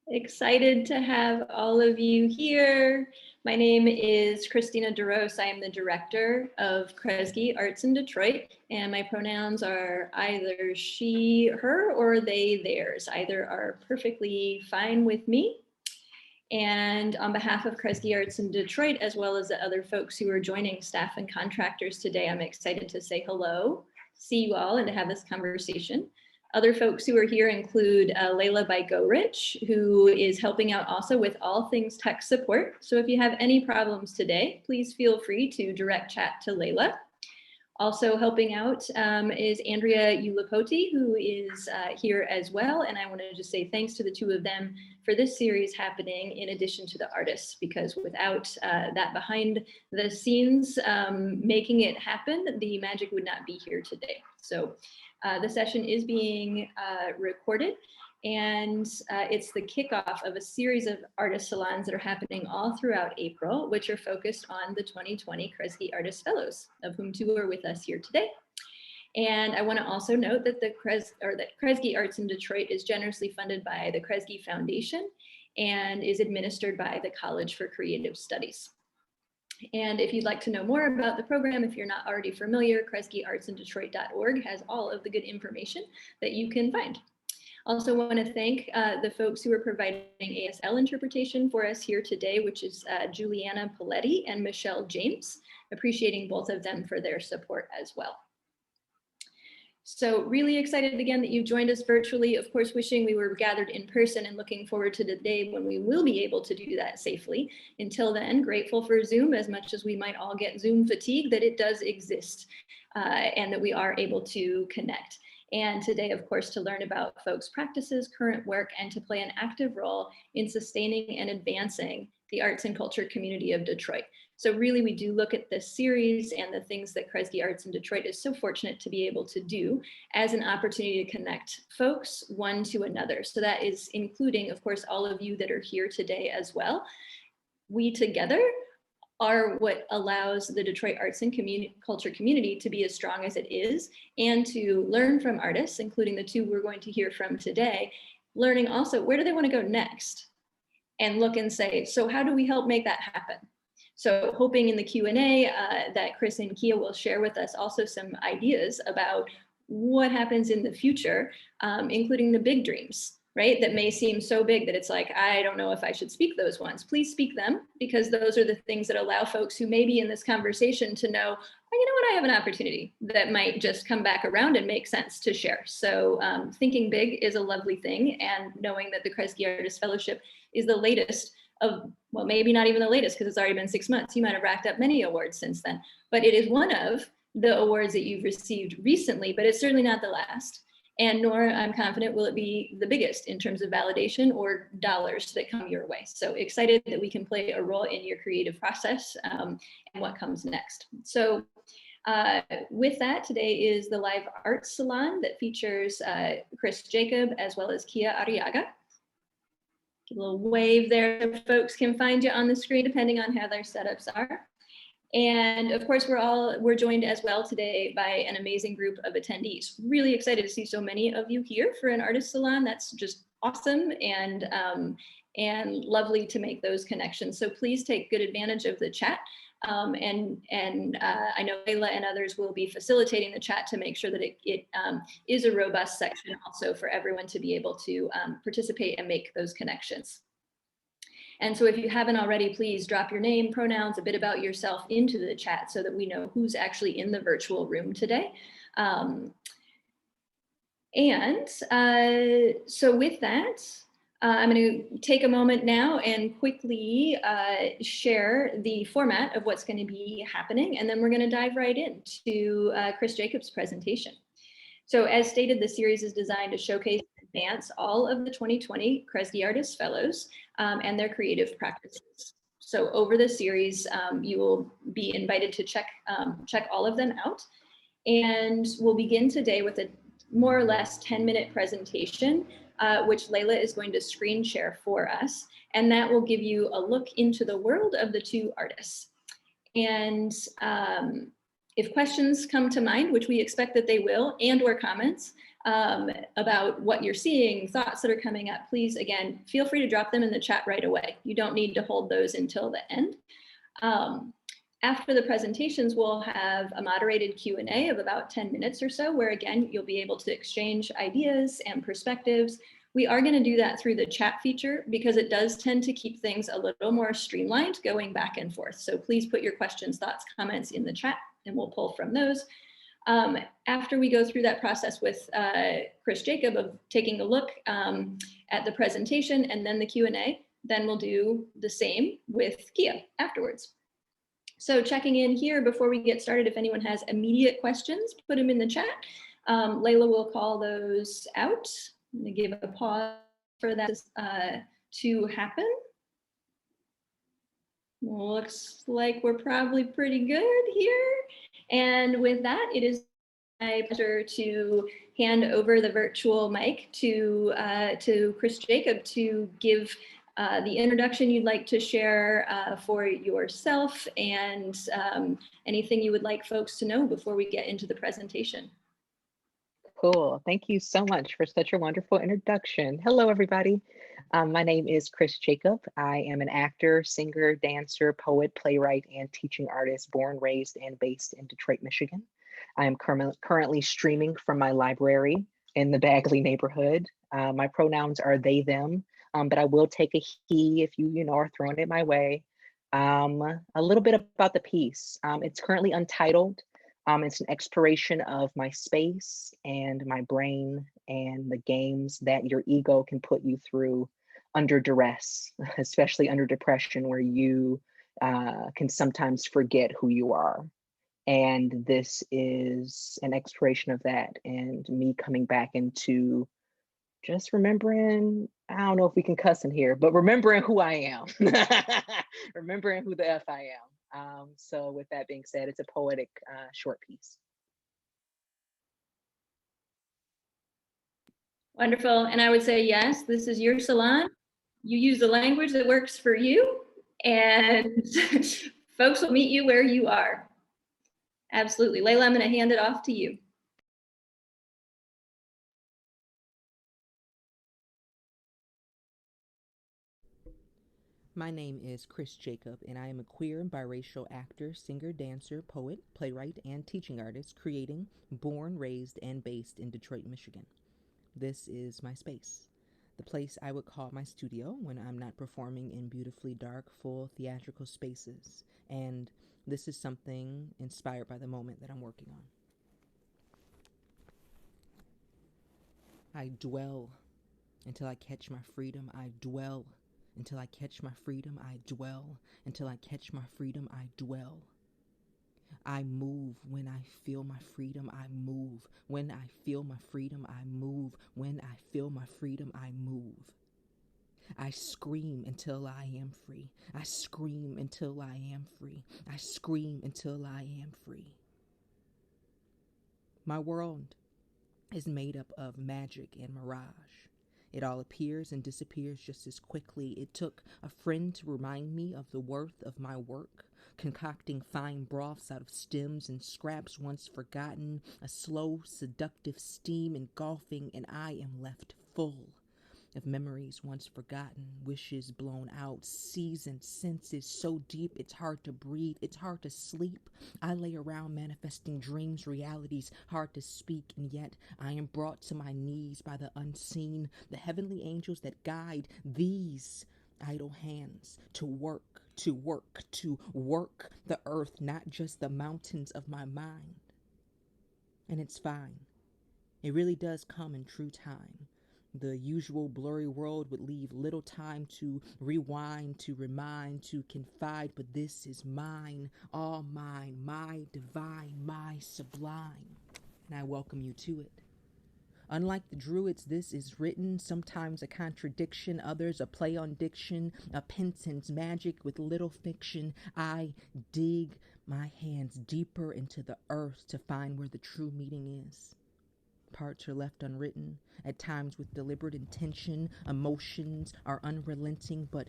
Excited to have all of you here. My name is Christina DeRose. I am the director of Kresge Arts in Detroit, and my pronouns are either she, her, or they, theirs. Either are perfectly fine with me. And on behalf of Kresge Arts in Detroit, as well as the other folks who are joining, staff and contractors today, I'm excited to say hello, see you all, and to have this conversation. Other folks who are here include Layla Bygorich, who is helping out also with all things tech support. So if you have any problems today, please feel free to direct chat to Layla. Also helping out is Andrea Ulipoti, who is here as well. And I want to just say thanks to the two of them for this series happening, in addition to the artists, because without that behind the scenes making it happen, the magic would not be here today. So the session is being recorded, and it's the kickoff of a series of artist salons that are happening all throughout April, which are focused on the 2020 Kresge Artist Fellows, of whom two are with us here today. And I want to also note that that Kresge Arts in Detroit is generously funded by the Kresge Foundation and is administered by the College for Creative Studies. And if you'd like to know more about the program, if you're not already familiar, KresgeArtsInDetroit.org has all of the good information that you can find. Also want to thank the folks who are providing ASL interpretation for us here today, which is Juliana Paletti and Michelle James, appreciating both of them for their support as well. So really excited again that you joined us virtually, of course, wishing we were gathered in person and looking forward to the day when we will be able to do that safely. Until then, grateful for Zoom, as much as we might all get Zoom fatigue, that it does exist and that we are able to connect. And today, of course, to learn about folks' practices, current work, and to play an active role in sustaining and advancing the arts and culture community of Detroit. So really, we do look at this series and the things that Kresge Arts in Detroit is so fortunate to be able to do as an opportunity to connect folks one to another. So that is including, of course, all of you that are here today as well. We together are what allows the Detroit arts and culture community to be as strong as it is, and to learn from artists, including the two we're going to hear from today, learning also where do they want to go next, and look and say, so how do we help make that happen? So hoping in the Q&A that Chris and Kia will share with us also some ideas about what happens in the future, including the big dreams, right? That may seem so big that it's like, I don't know if I should speak those ones. Please speak them, because those are the things that allow folks who may be in this conversation to know, oh, you know what, I have an opportunity that might just come back around and make sense to share. So thinking big is a lovely thing, and knowing that the Kresge Artist Fellowship is the latest of, well, maybe not even the latest, because it's already been 6 months. You might have racked up many awards since then, but it is one of the awards that you've received recently, but it's certainly not the last. And nor, I'm confident, will it be the biggest in terms of validation or dollars that come your way. So excited that we can play a role in your creative process and what comes next. So with that, today is the live arts salon that features Chris Jakob as well as Kia Arriaga. Give a little wave there so folks can find you on the screen depending on how their setups are. And of course, we're joined as well today by an amazing group of attendees. Really excited to see so many of you here for an artist salon. That's just awesome and lovely to make those connections. So please take good advantage of the chat. I know Layla and others will be facilitating the chat to make sure that it is a robust section also for everyone to be able to participate and make those connections. And so if you haven't already, please drop your name, pronouns, a bit about yourself into the chat so that we know who's actually in the virtual room today. So with that, I'm going to take a moment now and quickly share the format of what's going to be happening, and then we're going to dive right into Chris Jacobs' presentation. So as stated, the series is designed to showcase and advance all of the 2020 Kresge Artist Fellows and their creative practices. So over the series, you will be invited to check all of them out. And we'll begin today with a more or less 10-minute presentation, which Layla is going to screen share for us. And that will give you a look into the world of the two artists. And if questions come to mind, which we expect that they will, and or comments, about what you're seeing, thoughts that are coming up, please, again, feel free to drop them in the chat right away. You don't need to hold those until the end. After the presentations, we'll have a moderated Q&A of about 10 minutes or so, where again, you'll be able to exchange ideas and perspectives. We are going to do that through the chat feature because it does tend to keep things a little more streamlined going back and forth. So please put your questions, thoughts, comments in the chat and we'll pull from those. After we go through that process with Chris Jakob of taking a look at the presentation and then the Q&A, then we'll do the same with Kia afterwards. So checking in here before we get started, if anyone has immediate questions, put them in the chat. Layla will call those out. I'm going to give a pause for that to happen. Looks like we're probably pretty good here. And with that, it is my pleasure to hand over the virtual mic to Chris Jakob to give the introduction you'd like to share for yourself and anything you would like folks to know before we get into the presentation. Cool. Thank you so much for such a wonderful introduction. Hello, everybody. My name is Chris Jakob. I am an actor, singer, dancer, poet, playwright, and teaching artist born, raised, and based in Detroit, Michigan. I am currently streaming from my library in the Bagley neighborhood. My pronouns are they, them, but I will take a he if you are throwing it my way. A little bit about the piece. It's currently untitled. It's an exploration of my space and my brain and the games that your ego can put you through under duress, especially under depression, where you can sometimes forget who you are. And this is an exploration of that and me coming back into just remembering, I don't know if we can cuss in here, but remembering who I am, remembering who the F I am. So with that being said, it's a poetic short piece. Wonderful. And I would say, yes, this is your salon. You use the language that works for you and folks will meet you where you are. Absolutely. Layla, I'm going to hand it off to you. My name is Chris Jakob, and I am a queer and biracial actor, singer, dancer, poet, playwright, and teaching artist, creating, born, raised, and based in Detroit, Michigan. This is my space, the place I would call my studio when I'm not performing in beautifully dark, full theatrical spaces. And this is something inspired by the moment that I'm working on. I dwell until I catch my freedom. I dwell until I catch my freedom. I dwell until I catch my freedom. I dwell. I move when I feel my freedom. I move when I feel my freedom. I move when I feel my freedom. I move. I scream until I am free. I scream until I am free. I scream until I am free. My world is made up of magic and mirage. It all appears and disappears just as quickly. It took a friend to remind me of the worth of my work, concocting fine broths out of stems and scraps once forgotten, a slow, seductive steam engulfing, and I am left full of memories once forgotten, wishes blown out, seasoned senses so deep it's hard to breathe, it's hard to sleep. I lay around manifesting dreams, realities hard to speak, and yet I am brought to my knees by the unseen, the heavenly angels that guide these idle hands to work the earth, not just the mountains of my mind. And it's fine. It really does come in true time. The usual blurry world would leave little time to rewind, to remind, to confide, but this is mine, all mine, my divine, my sublime, and I welcome you to it. Unlike the Druids, this is written, sometimes a contradiction, others a play on diction, a Penson's magic with little fiction. I dig my hands deeper into the earth to find where the true meaning is. Parts are left unwritten, at times with deliberate intention. Emotions are unrelenting, but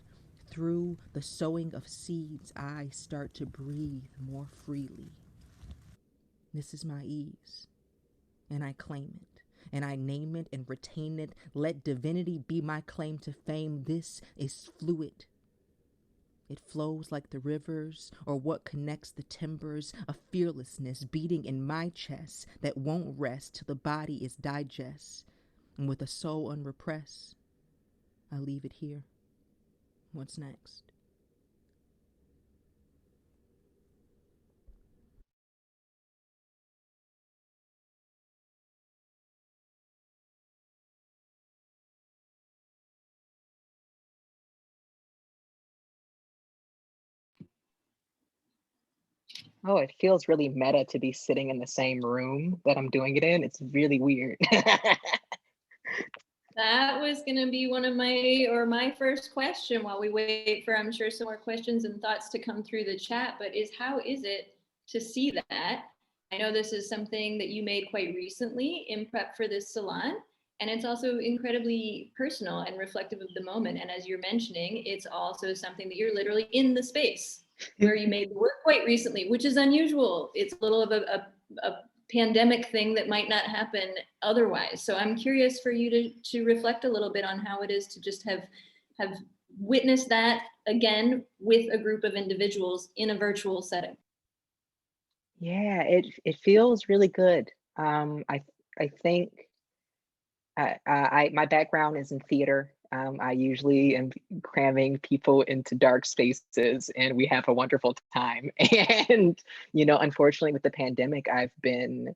through the sowing of seeds, I start to breathe more freely. This is my ease, and I claim it. and I name it and retain it. Let divinity be my claim to fame. This is fluid. It flows like the rivers, or what connects the timbers, a fearlessness beating in my chest that won't rest till the body is digest. And with a soul unrepressed, I leave it here. What's next? Oh, it feels really meta to be sitting in the same room that I'm doing it in. It's really weird. That was going to be one of my first question while we wait for, I'm sure, some more questions and thoughts to come through the chat, but is how is it to see that? I know this is something that you made quite recently in prep for this salon, and it's also incredibly personal and reflective of the moment. And as you're mentioning, it's also something that you're literally in the space where you made the work quite recently, which is unusual. It's a little of a pandemic thing that might not happen otherwise. So I'm curious for you to reflect a little bit on how it is to just have witnessed that again with a group of individuals in a virtual setting. Yeah, it feels really good. I think my background is in theater. I usually am cramming people into dark spaces, and we have a wonderful time. And unfortunately, with the pandemic, I've been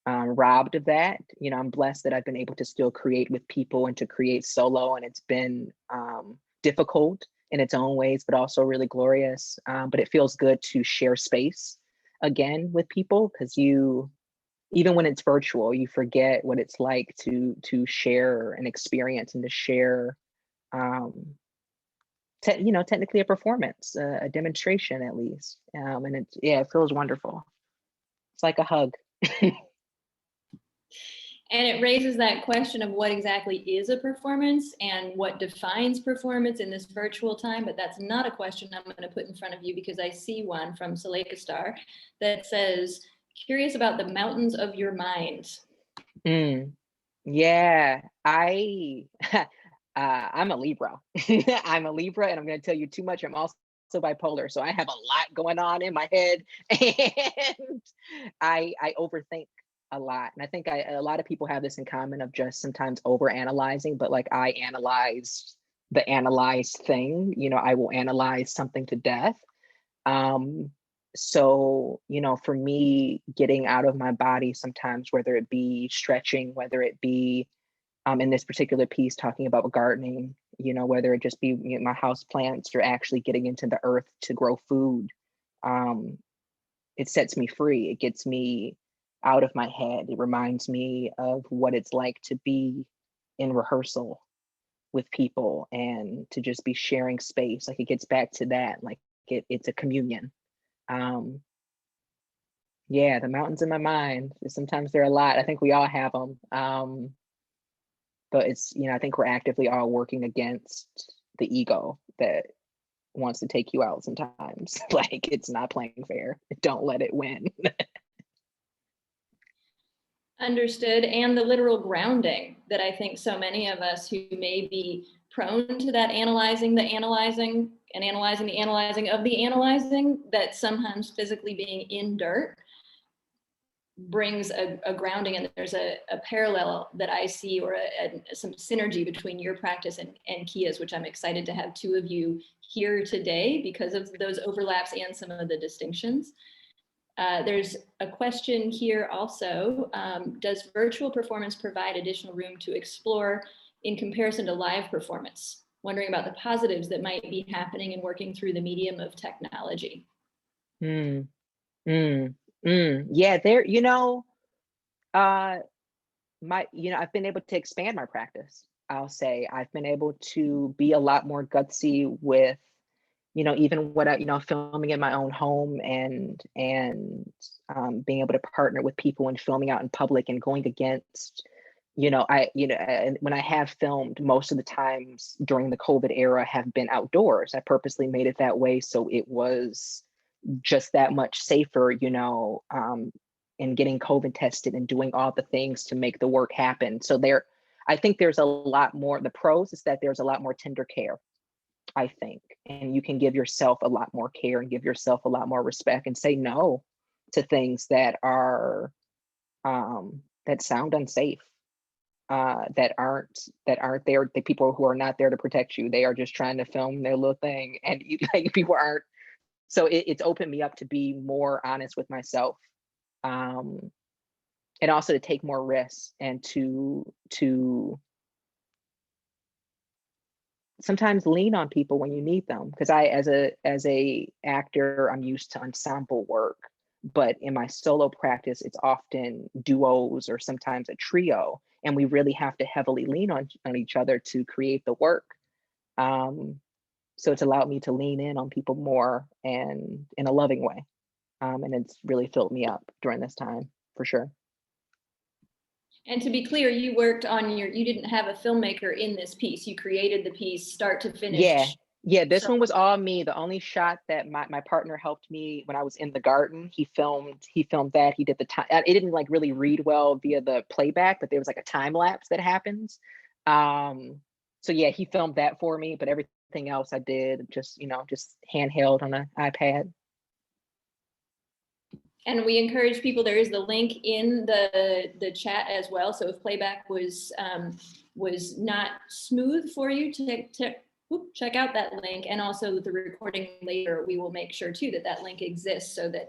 robbed of that. I'm blessed that I've been able to still create with people and to create solo, and it's been difficult in its own ways, but also really glorious. But it feels good to share space again with people, because even when it's virtual, you forget what it's like to share an experience and to share technically a performance, a demonstration at least. And it feels wonderful. It's like a hug. And it raises that question of what exactly is a performance and what defines performance in this virtual time. But that's not a question I'm going to put in front of you, because I see one from Saleka Star that says, curious about the mountains of your mind. Yeah, I'm a Libra. I'm a Libra, and I'm going to tell you too much. I'm also bipolar, so I have a lot going on in my head, and I overthink a lot. And I think a lot of people have this in common of just sometimes over analyzing, but like I analyze the analyzed thing. I will analyze something to death. So, for me, getting out of my body sometimes, whether it be stretching, whether it be in this particular piece talking about gardening, whether it just be my house plants or actually getting into the earth to grow food, it sets me free. It gets me out of my head. It reminds me of what it's like to be in rehearsal with people and to just be sharing space. Like it gets back to that, like it's a communion. Yeah, the mountains in my mind, sometimes they're a lot. I think we all have them. But it's, I think we're actively all working against the ego that wants to take you out sometimes. Like it's not playing fair. Don't let it win. Understood. And the literal grounding that I think so many of us who may be prone to that analyzing the analyzing and analyzing the analyzing of the analyzing, that sometimes physically being in dirt brings a grounding. And there's a parallel that I see, or some synergy between your practice and Kia's, which I'm excited to have two of you here today because of those overlaps and some of the distinctions. There's a question here also. Does virtual performance provide additional room to explore in comparison to live performance? Wondering about the positives that might be happening in working through the medium of technology. Yeah, I've been able to expand my practice. I'll say I've been able to be a lot more gutsy with, even what filming in my own home and being able to partner with people and filming out in public and going against, and when I have filmed, most of the times during the COVID era have been outdoors. I purposely made it that way so it was just that much safer, and getting COVID tested and doing all the things to make the work happen. So I think there's a lot more, the pros is that there's a lot more tender care, I think, and you can give yourself a lot more care and give yourself a lot more respect and say no to things that are, that sound unsafe, that aren't there, the people who are not there to protect you. They are just trying to film their little thing, and like people aren't. So it's opened me up to be more honest with myself, and also to take more risks and to sometimes lean on people when you need them. Because as a actor, I'm used to ensemble work, but in my solo practice, it's often duos or sometimes a trio, and we really have to heavily lean on each other to create the work. So it's allowed me to lean in on people more and in a loving way. And it's really filled me up during this time, for sure. And to be clear, you worked on you didn't have a filmmaker in this piece. You created the piece start to finish. Yeah, this one was all me. The only shot that my partner helped me when I was in the garden, he filmed that. He did the time. It didn't like really read well via the playback, but there was like a time lapse that happens. So yeah, he filmed that for me, but everything else I did just handheld on an iPad. And we encourage people, there is the link in the chat as well. So if playback was not smooth for you, check out that link. And also the recording later, we will make sure too that link exists so that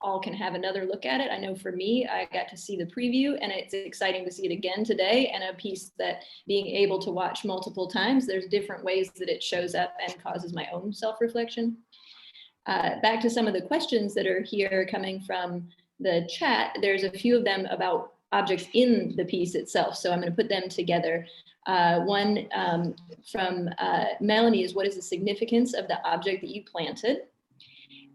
all can have another look at it. I know for me, I got to see the preview, and it's exciting to see it again today, and a piece that being able to watch multiple times, there's different ways that it shows up and causes my own self-reflection. Back to some of the questions that are here coming from the chat. There's a few of them about objects in the piece itself, so I'm going to put them together. One from Melanie is, what is the significance of the object that you planted?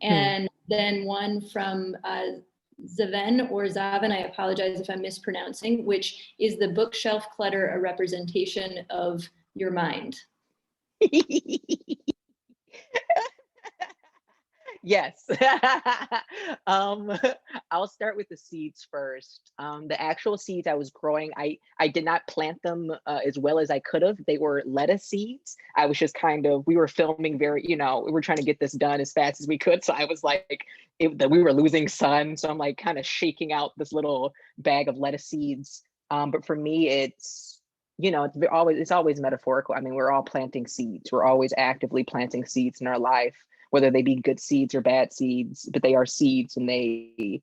And then one from Zaven or Zaven, I apologize if I'm mispronouncing, which is the bookshelf clutter a representation of your mind? Yes. I'll start with the seeds first. The actual seeds I was growing, I did not plant them as well as I could have. They were lettuce seeds. I was just we were filming we were trying to get this done as fast as we could. So I was like, we were losing sun. So I'm like kind of shaking out this little bag of lettuce seeds. But for me, it's always metaphorical. I mean, we're all planting seeds. We're always actively planting seeds in our life, whether they be good seeds or bad seeds, but they are seeds, and the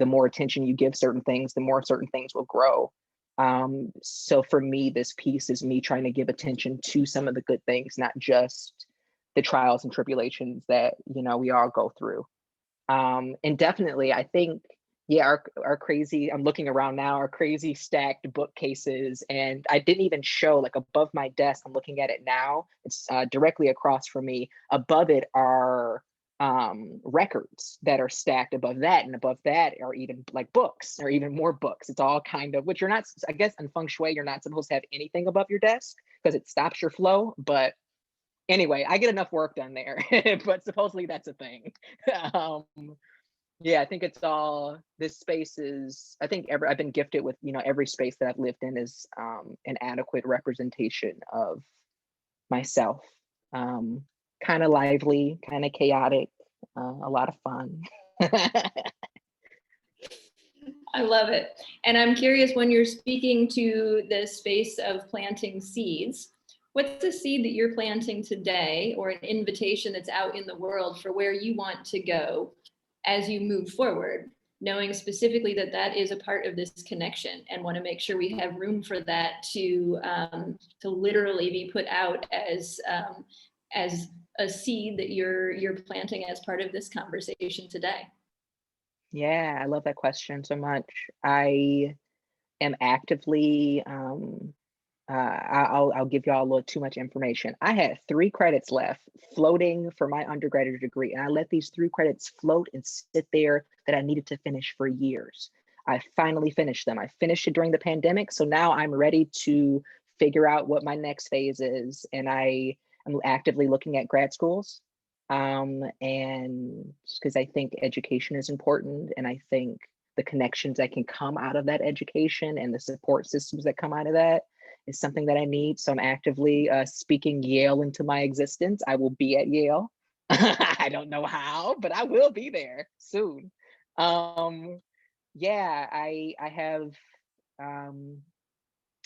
more attention you give certain things, the more certain things will grow. So for me, this piece is me trying to give attention to some of the good things, not just the trials and tribulations that, we all go through. And definitely, I think, our crazy, I'm looking around now, our crazy stacked bookcases, and I didn't even show, like above my desk, I'm looking at it now, it's directly across from me. Above it are records that are stacked above that, and above that are even like books, or even more books. It's all kind of, which you're not, I guess in feng shui, you're not supposed to have anything above your desk because it stops your flow. But anyway, I get enough work done there, but supposedly that's a thing. Yeah, I think it's all, this space is, I think I've been gifted with, every space that I've lived in is an adequate representation of myself. Kind of lively, kind of chaotic, a lot of fun. I love it. And I'm curious, when you're speaking to the space of planting seeds, what's the seed that you're planting today, or an invitation that's out in the world for where you want to go as you move forward, knowing specifically that is a part of this connection, and want to make sure we have room for that to literally be put out as a seed that you're planting as part of this conversation today? Yeah, I love that question so much. I am actively, I'll give y'all a little too much information. I had 3 credits left floating for my undergraduate degree, and I let these 3 credits float and sit there that I needed to finish for years. I finally finished them. I finished it during the pandemic, so now I'm ready to figure out what my next phase is, and I'm actively looking at grad schools, and because I think education is important, and I think the connections that can come out of that education and the support systems that come out of that is something that I need. So I'm actively speaking Yale into my existence. I will be at Yale. I don't know how, but I will be there soon. Yeah, I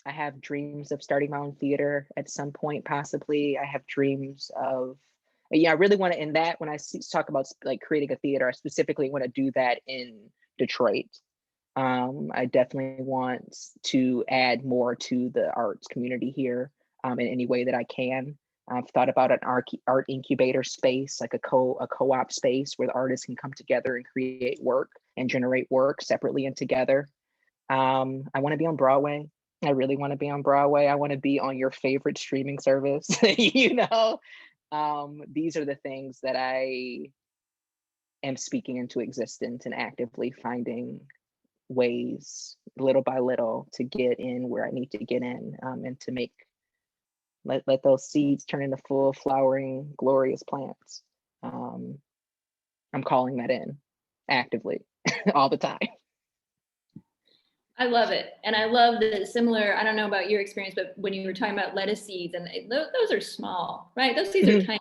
have dreams of starting my own theater at some point, possibly. I have dreams of, yeah, I really want to, in that, when I talk about like creating a theater, I specifically want to do that in Detroit. I definitely want to add more to the arts community here in any way that I can. I've thought about an art incubator space, like a co-op space where the artists can come together and create work and generate work separately and together. I want to be on Broadway. I really want to be on Broadway. I want to be on your favorite streaming service. You know, these are the things that I am speaking into existence and actively finding ways, little by little, to get in where I need to get in, and to make let those seeds turn into full flowering, glorious plants. I'm calling that in actively all the time. I love it. And I love the similar, I don't know about your experience, but when you were talking about lettuce seeds, and those are small, right? Those seeds are tiny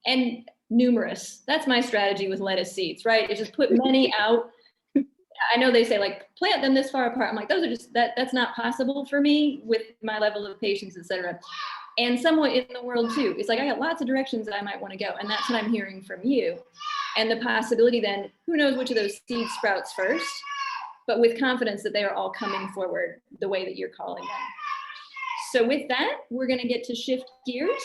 and numerous. That's my strategy with lettuce seeds, right? It's just put many out. I know they say like plant them this far apart. I'm like, those are just, that's not possible for me with my level of patience, et cetera. And somewhat in the world too. It's like, I got lots of directions that I might want to go. And that's what I'm hearing from you. And the possibility then, who knows which of those seeds sprouts first, but with confidence that they are all coming forward the way that you're calling them. So with that, we're going to get to shift gears.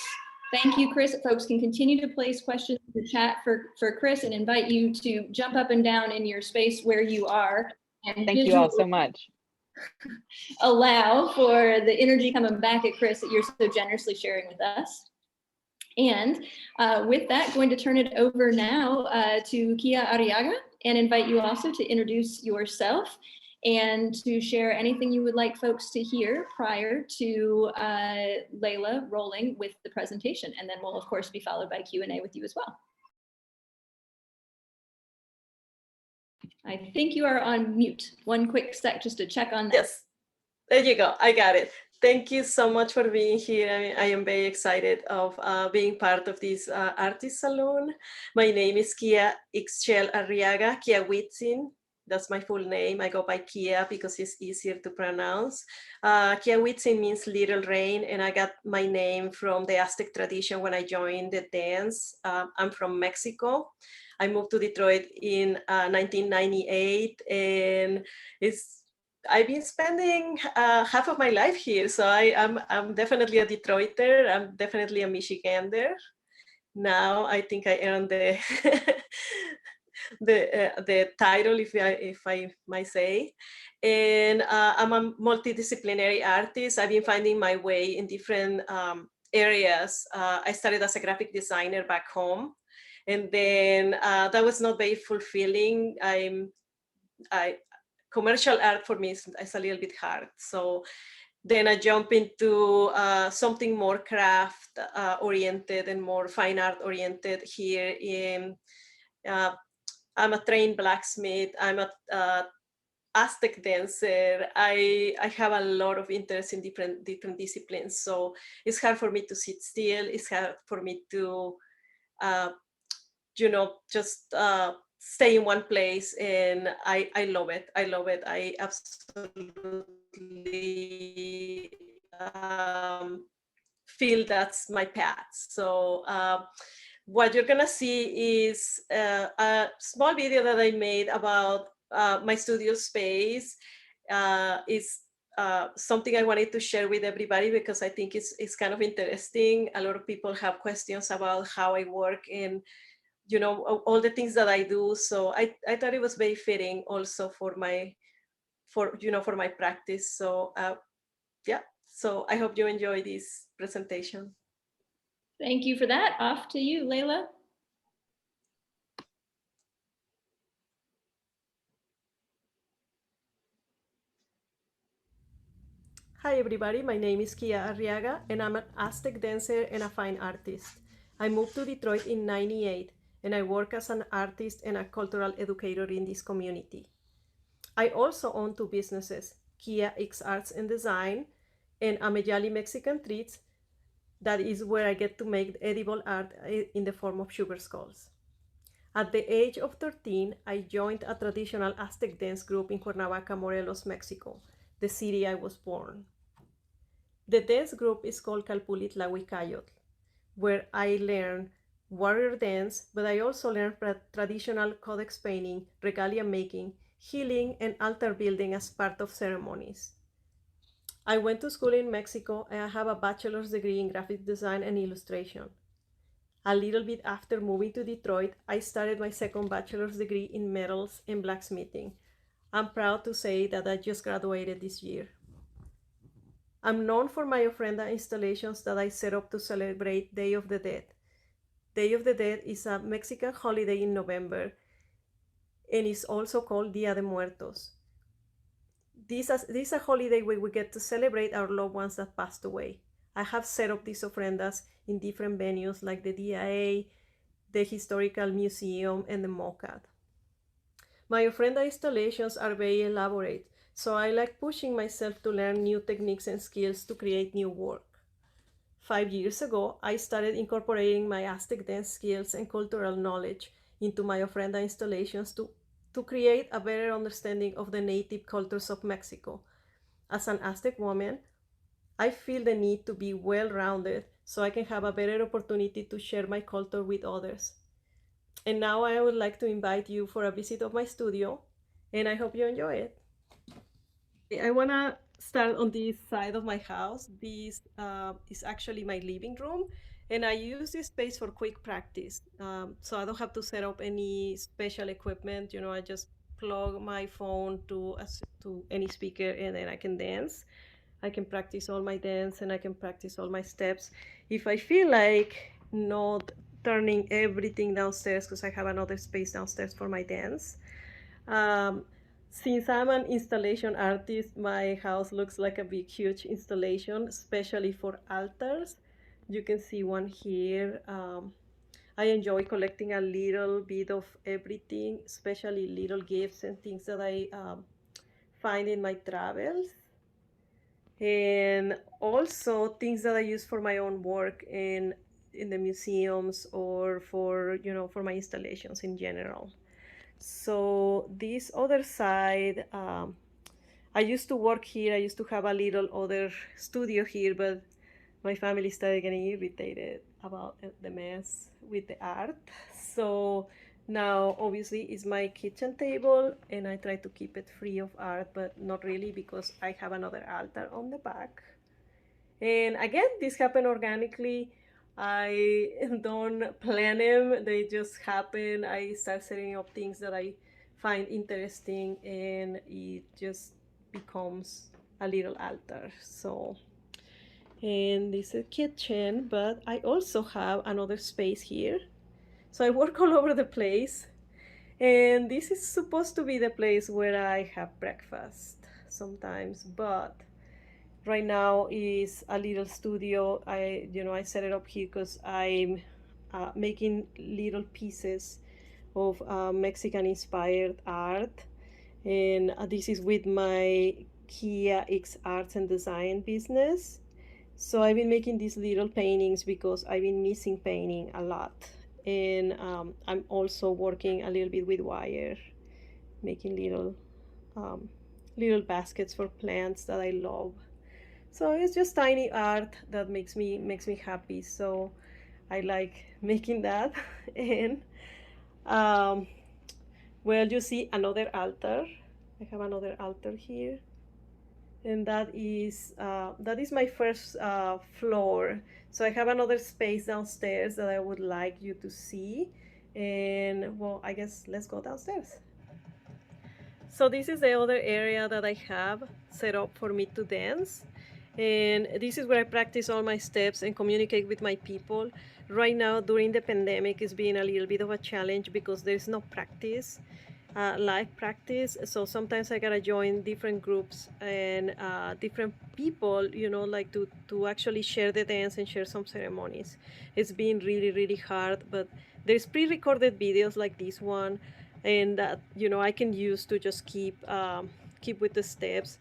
Thank you, Chris. Folks can continue to place questions in the chat for Chris and invite you to jump up and down in your space where you are. And thank you all so much. Allow for the energy coming back at Chris that you're so generously sharing with us. And with that, going to turn it over now to Kia Arriaga and invite you also to introduce yourself and to share anything you would like folks to hear prior to Layla rolling with the presentation. And then we'll of course be followed by Q&A with you as well. I think you are on mute. One quick sec just to check on that. Yes, there you go. I got it. Thank you so much for being here. I am very excited of being part of this artist salon. My name is Kia Ixchel Arriaga, Kia Witzin. That's my full name. I go by Kia because it's easier to pronounce. Kia Witzin means little rain, and I got my name from the Aztec tradition when I joined the dance. I'm from Mexico. I moved to Detroit in 1998, and I've been spending half of my life here. So I'm definitely a Detroiter. I'm definitely a Michigander. Now I think I earned the the title, if I might say. And I'm a multidisciplinary artist. I've been finding my way in different areas. I started as a graphic designer back home. And then that was not very fulfilling. Commercial art for me is a little bit hard. So then I jump into something more craft oriented and more fine art oriented here in, I'm a trained blacksmith. I'm a Aztec dancer. I have a lot of interest in different disciplines. So it's hard for me to sit still. It's hard for me to, just stay in one place, and I love it. I love it. I absolutely feel that's my path. So what you're gonna see is a small video that I made about my studio space. Is something I wanted to share with everybody because I think it's kind of interesting. A lot of people have questions about how I work and all the things that I do. So I thought it was very fitting also for my practice. So yeah, so I hope you enjoy this presentation. Thank you for that. Off to you, Layla. Hi everybody, my name is Kia Arriaga and I'm an Aztec dancer and a fine artist. I moved to Detroit in '98 and I work as an artist and a cultural educator in this community. I also own two businesses, Kia X Arts and Design and Ameyali Mexican Treats. That is where I get to make edible art in the form of sugar skulls. At the age of 13, I joined a traditional Aztec dance group in Cuernavaca, Morelos, Mexico, the city I was born. The dance group is called Calpulit Huicayotl, where I learn warrior dance, but I also learn traditional codex painting, regalia making, healing, and altar building as part of ceremonies. I went to school in Mexico and I have a bachelor's degree in graphic design and illustration. A little bit after moving to Detroit, I started my second bachelor's degree in metals and blacksmithing. I'm proud to say that I just graduated this year. I'm known for my ofrenda installations that I set up to celebrate Day of the Dead. Day of the Dead is a Mexican holiday in November and is also called Dia de Muertos. This is a holiday where we get to celebrate our loved ones that passed away. I have set up these ofrendas in different venues like the DIA, the Historical Museum, and the MOCAD. My ofrenda installations are very elaborate, so I like pushing myself to learn new techniques and skills to create new work. 5 years ago, I started incorporating my Aztec dance skills and cultural knowledge into my ofrenda installations to create a better understanding of the native cultures of Mexico. As an Aztec woman, I feel the need to be well-rounded so I can have a better opportunity to share my culture with others. And now I would like to invite you for a visit of my studio, and I hope you enjoy it. I want to start on this side of my house. This is actually my living room, and I use this space for quick practice. So I don't have to set up any special equipment. I just plug my phone to any speaker, and then I can dance. I can practice all my dance, and I can practice all my steps. If I feel like not turning everything downstairs, because I have another space downstairs for my dance. Since I'm an installation artist, my house looks like a big, huge installation, especially for altars. You can see one here. I enjoy collecting a little bit of everything, especially little gifts and things that I find in my travels. And also things that I use for my own work in the museums or for my installations in general. So this other side, I used to work here. I used to have a little other studio here, but my family started getting irritated about the mess with the art. So now obviously it's my kitchen table, and I try to keep it free of art, but not really, because I have another altar on the back. And again, this happened organically. I don't plan them, they just happen. I start setting up things that I find interesting, and it just becomes a little altar. So, and this is a kitchen, but I also have another space here. So I work all over the place, and this is supposed to be the place where I have breakfast sometimes, but right now is a little studio. I set it up here because I'm making little pieces of Mexican inspired art, and this is with my Kia X Arts and Design business. So I've been making these little paintings because I've been missing painting a lot, and I'm also working a little bit with wire, making little baskets for plants that I love. So it's just tiny art that makes me happy. So I like making that. And well, you see another altar. I have another altar here, and that is my first floor. So I have another space downstairs that I would like you to see. And well, I guess let's go downstairs. So this is the other area that I have set up for me to dance. And this is where I practice all my steps and communicate with my people. Right now, during the pandemic, it's been a little bit of a challenge because there's no practice, live practice. So sometimes I gotta join different groups and different people, like to actually share the dance and share some ceremonies. It's been really, really hard, but there's pre-recorded videos like this one. and that, you know, I can use to just keep with the steps.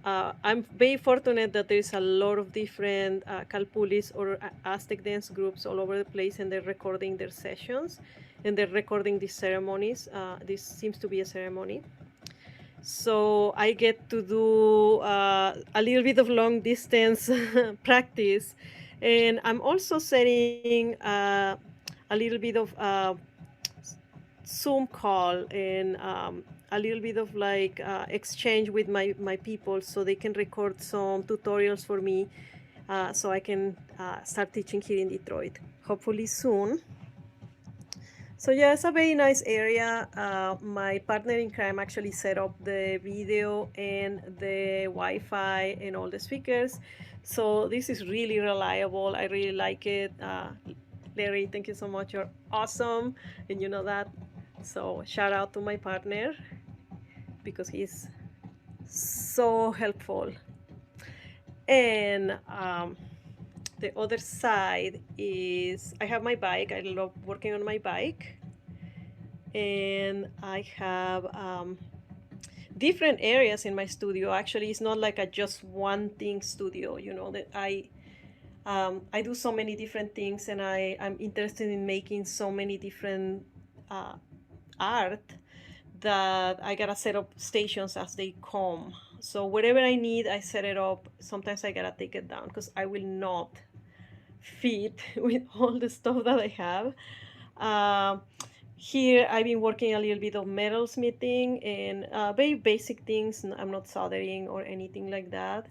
I'm very fortunate that there's a lot of different Calpulis or Aztec dance groups all over the place, and they're recording their sessions and they're recording these ceremonies. This seems to be a ceremony. So I get to do a little bit of long distance practice. And I'm also setting a little bit of Zoom call and a little bit of like exchange with my people, so they can record some tutorials for me, so I can start teaching here in Detroit, hopefully soon. So yeah, it's a very nice area. My partner in crime actually set up the video and the Wi-Fi and all the speakers. So this is really reliable. I really like it. Larry, thank you so much. You're awesome, and you know that. So shout out to my partner because he's so helpful. And the other side is I have my bike. I love working on my bike. And I have different areas in my studio. Actually, it's not like a just one thing studio, you know, that I do so many different things, and I'm interested in making so many different art that I gotta set up stations as they come. So whatever I need, I set it up. Sometimes I gotta take it down because I will not fit with all the stuff that I have. Here I've been working a little bit of metal smithing and very basic things. I'm not soldering or anything like that.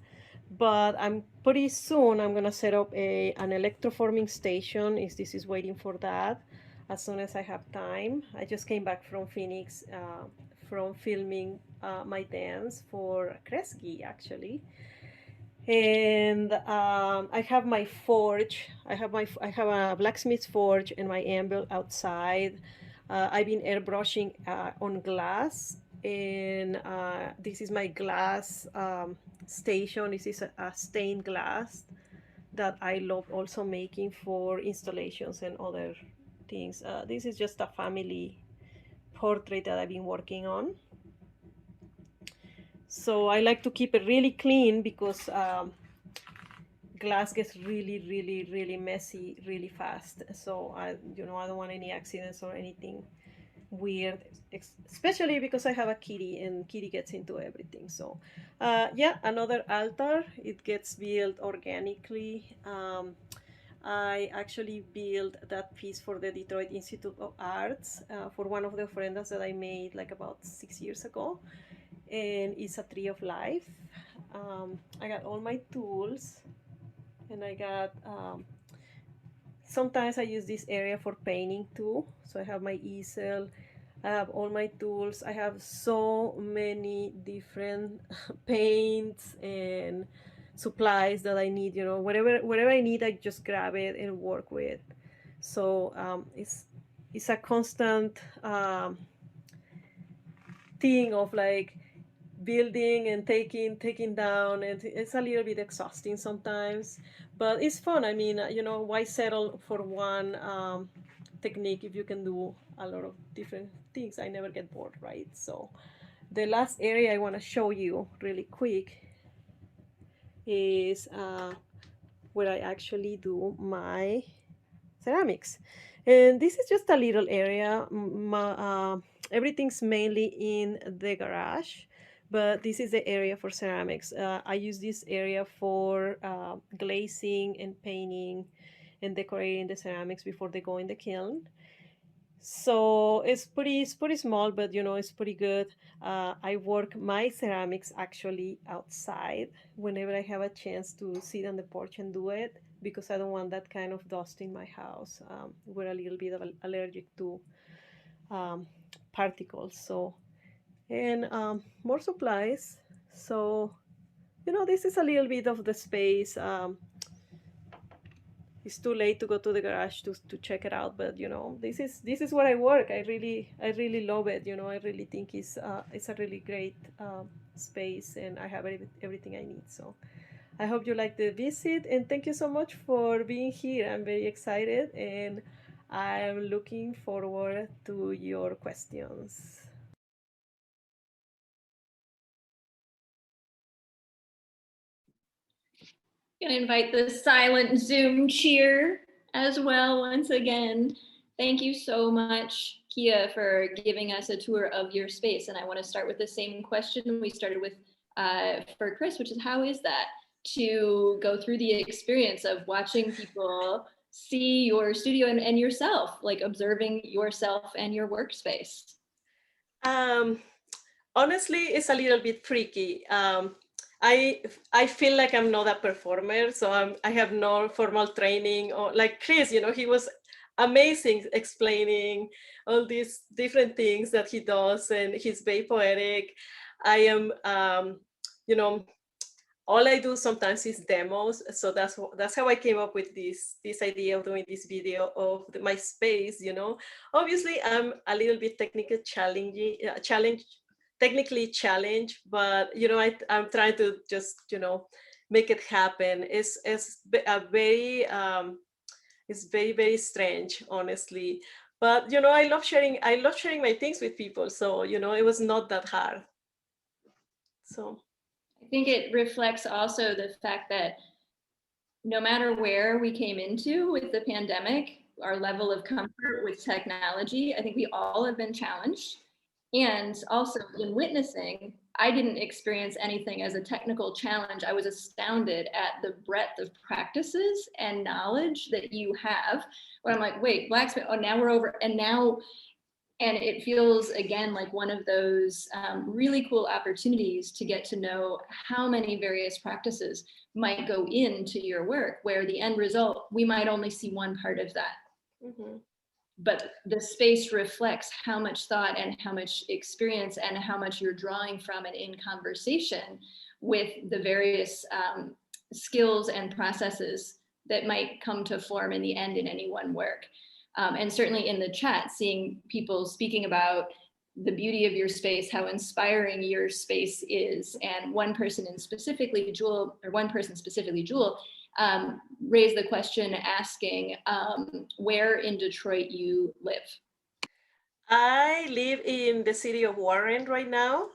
But I'm pretty soon I'm gonna set up an electroforming station. This is waiting for that as soon as I have time. I just came back from Phoenix from filming my dance for Kresge actually. And I have my forge. I have a blacksmith's forge and my anvil outside. I've been airbrushing on glass, and this is my glass station. This is a stained glass that I love also making for installations and other things. This is just a family portrait that I've been working on. So I like to keep it really clean because glass gets really messy really fast. So I don't want any accidents or anything weird, especially because I have a kitty and kitty gets into everything. So yeah, another altar. It gets built organically. I actually built that piece for the Detroit Institute of Arts for one of the ofrendas that I made like about 6 years ago. And it's a tree of life. I got all my tools, and I got sometimes I use this area for painting too. So I have my easel, I have all my tools. I have so many different paints and supplies that I need, you know, whatever I need, I just grab it and work with. So it's a constant thing of like building and taking down, and it's a little bit exhausting sometimes, but it's fun. I mean, you know, why settle for one technique if you can do a lot of different things? I never get bored, right? So the last area I want to show you really quick is where I actually do my ceramics. And this is just a little area. Everything's mainly in the garage, but this is the area for ceramics. I use this area for glazing and painting and decorating the ceramics before they go in the kiln. So it's pretty small, but you know, it's pretty good. I work my ceramics actually outside whenever I have a chance to sit on the porch and do it, because I don't want that kind of dust in my house. We're a little bit allergic to particles. So, and more supplies. So, you know, this is a little bit of the space. It's too late to go to the garage to check it out, but you know, this is where I work. I really love it. You know, I really think it's a really great space, and I have everything I need. So I hope you like the visit, and thank you so much for being here. I'm very excited, and I'm looking forward to your questions. Gonna invite the silent Zoom cheer as well once again. Thank you so much, Kia, for giving us a tour of your space. And I want to start with the same question we started with for Chris, which is how is that to go through the experience of watching people see your studio and yourself, like observing yourself and your workspace? Honestly, it's a little bit tricky. I feel like I'm not a performer, so I have no formal training. Or like Chris, you know, he was amazing explaining all these different things that he does, and he's very poetic. I am, you know, all I do sometimes is demos, so that's how I came up with this idea of doing this video of my space. You know, obviously I'm a little bit technically challenged, but you know I'm trying to just make it happen. It's very strange, honestly, but you know I love sharing my things with people, so you know it was not that hard. So I think it reflects also the fact that no matter where we came into with the pandemic, our level of comfort with technology, I think we all have been challenged. And also in witnessing, I didn't experience anything as a technical challenge. I was astounded at the breadth of practices and knowledge that you have. Where I'm like, wait, blacksmith, oh, now we're over. And it feels again like one of those really cool opportunities to get to know how many various practices might go into your work, where the end result, we might only see one part of that. Mm-hmm. But the space reflects how much thought and how much experience and how much you're drawing from and in conversation with the various skills and processes that might come to form in the end in any one work. And certainly in the chat, seeing people speaking about the beauty of your space, how inspiring your space is. And one person specifically, Jewel, raised the question asking where in Detroit you live. I live in the city of Warren right now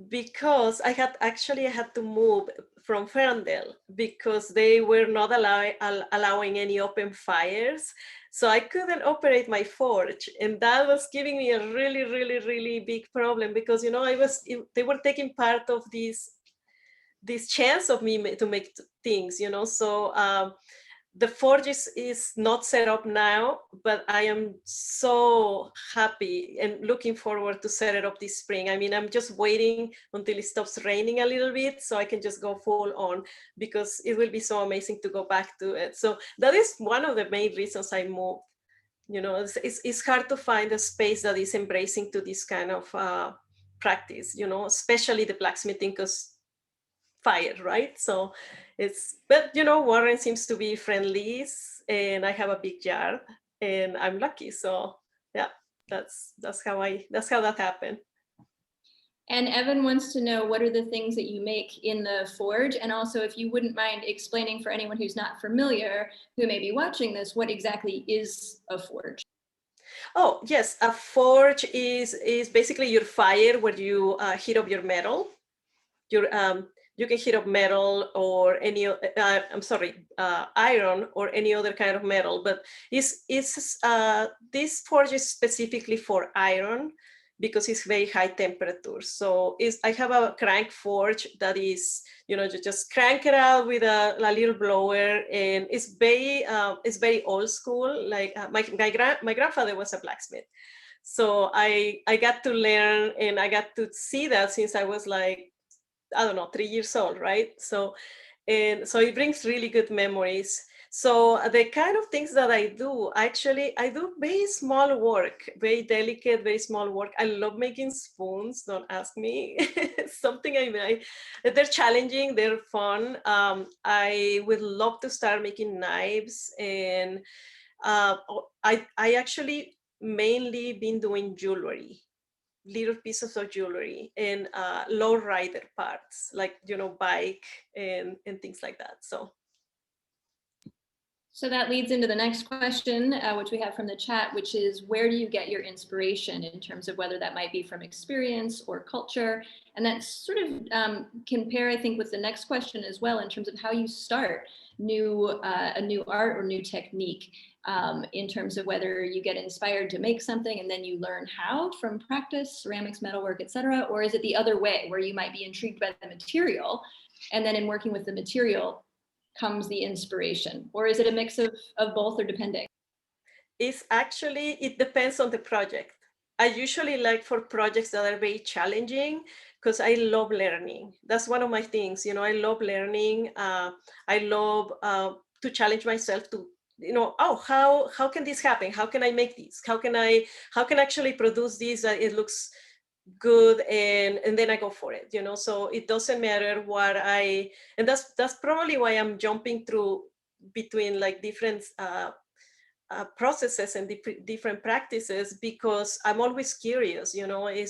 because I had to move from Ferndale because they were not allowing any open fires. So I couldn't operate my forge, and that was giving me a really big problem because you know they were taking part of this chance of me to make things, you know. So the forge is not set up now, but I am so happy and looking forward to set it up this spring. I mean, I'm just waiting until it stops raining a little bit so I can just go full on, because it will be so amazing to go back to it. So that is one of the main reasons I moved. You know, it's hard to find a space that is embracing to this kind of practice, you know, especially the blacksmithing, because fire, right? So but you know, Warren seems to be friendly, and I have a big yard, and I'm lucky. So yeah, that's how that happened. And Evan wants to know, what are the things that you make in the forge? And also, if you wouldn't mind explaining for anyone who's not familiar, who may be watching this, what exactly is a forge? Oh yes, a forge is basically your fire where you heat up your metal. You can heat up metal or iron or any other kind of metal, but this forge is specifically for iron because it's very high temperature. So I have a crank forge that is, you know, you just crank it out with a little blower, and it's very old school. Like my grandfather was a blacksmith. So I got to learn, and I got to see that since I was like, I don't know, 3 years old, right? So it brings really good memories. So the kind of things that I do, actually, I do very small work, very delicate, very small work. I love making spoons, don't ask me. It's something they're challenging, they're fun. I would love to start making knives, and I actually mainly been doing jewelry, little pieces of jewelry, and low rider parts, like, you know, bike and things like that. So So that leads into the next question, which we have from the chat, which is where do you get your inspiration in terms of whether that might be from experience or culture? And that sort of can pair, I think, with the next question as well in terms of how you start a new art or new technique in terms of whether you get inspired to make something and then you learn how from practice, ceramics, metalwork, etc. Or is it the other way where you might be intrigued by the material and then in working with the material comes the inspiration, or is it a mix of both or depending? It's actually, it depends on the project. I usually like for projects that are very challenging because I love learning. That's one of my things, you know, I love learning. I love to challenge myself to, you know, oh, how can this happen? How can I make this? How can I actually produce this that it looks good, and then I go for it, you know. So it doesn't matter what and that's probably why I'm jumping through between like different processes and different practices, because I'm always curious, you know. I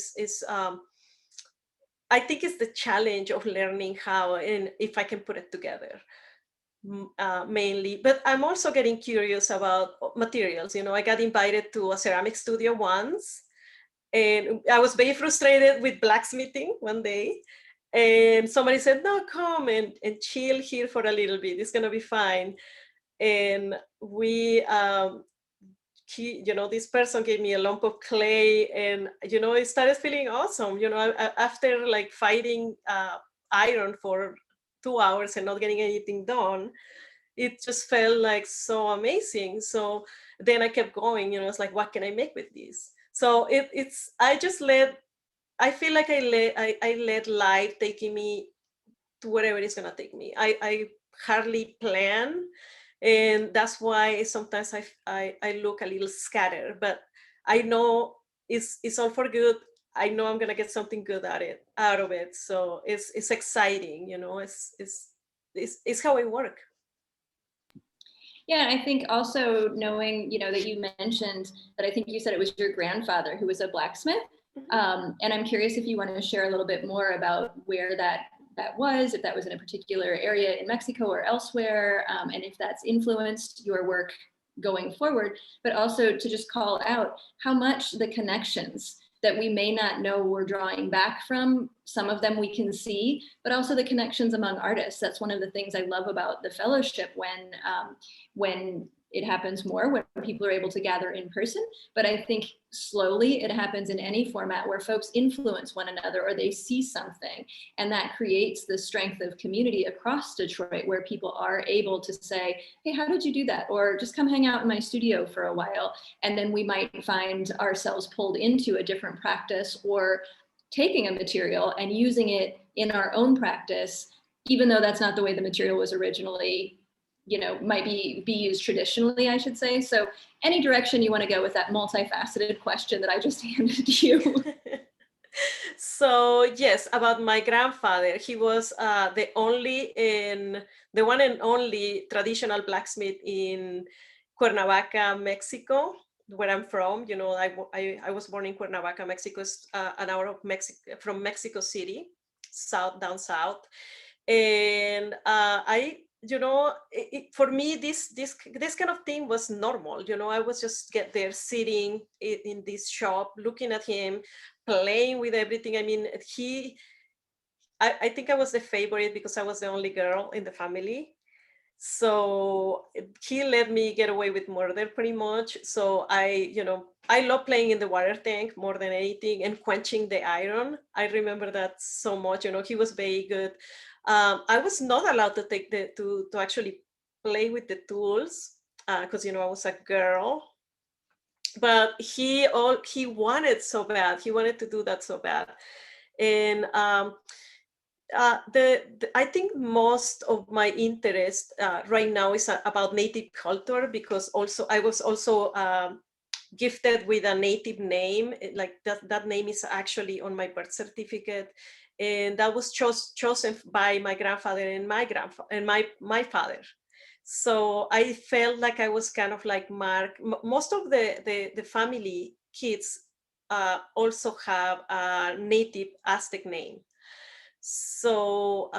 think it's the challenge of learning how and if I can put it together mainly. But I'm also getting curious about materials. You know, I got invited to a ceramic studio once, and I was very frustrated with blacksmithing one day. And somebody said, no, come and chill here for a little bit. It's going to be fine. And we, you know, this person gave me a lump of clay, and, you know, it started feeling awesome. You know, after like fighting iron for 2 hours and not getting anything done, it just felt like so amazing. So then I kept going, you know, it's like, what can I make with this? So I feel like I let life taking me to wherever it's gonna take me. I hardly plan, and that's why sometimes I look a little scattered, but I know it's all for good. I know I'm gonna get something good out of it. So it's exciting, you know. It's how I work. Yeah, I think also knowing, you know, that you mentioned that I think you said it was your grandfather who was a blacksmith. And I'm curious if you want to share a little bit more about where that was, if that was in a particular area in Mexico or elsewhere, and if that's influenced your work going forward, but also to just call out how much the connections that we may not know we're drawing back from, some of them we can see, but also the connections among artists. That's one of the things I love about the fellowship when it happens more, when people are able to gather in person. But I think slowly it happens in any format where folks influence one another or they see something, and that creates the strength of community across Detroit, where people are able to say, hey, how did you do that? Or just come hang out in my studio for a while. And then we might find ourselves pulled into a different practice, or taking a material and using it in our own practice, even though that's not the way the material was originally, you know, might be used traditionally, I should say. So any direction you want to go with that multifaceted question that I just handed you. So yes, about my grandfather, he was the one and only traditional blacksmith in Cuernavaca, Mexico, where I'm from. You know, I was born in Cuernavaca, Mexico, an hour of from Mexico City, down south. And you know, for me, this kind of thing was normal. You know, I was just get there sitting in this shop, looking at him, playing with everything. I mean, I think I was the favorite because I was the only girl in the family. So he let me get away with murder pretty much. So you know, I love playing in the water tank more than anything, and quenching the iron. I remember that so much. You know, he was very good. I was not allowed to take to actually play with the tools because you know, I was a girl. But he wanted so bad. He wanted to do that so bad, and I think most of my interest right now is about native culture, because I was also gifted with a native name. Like that name is actually on my birth certificate, and that was chosen by my grandfather and my father. So I felt like I was kind of like most of the family kids also have a native Aztec name. So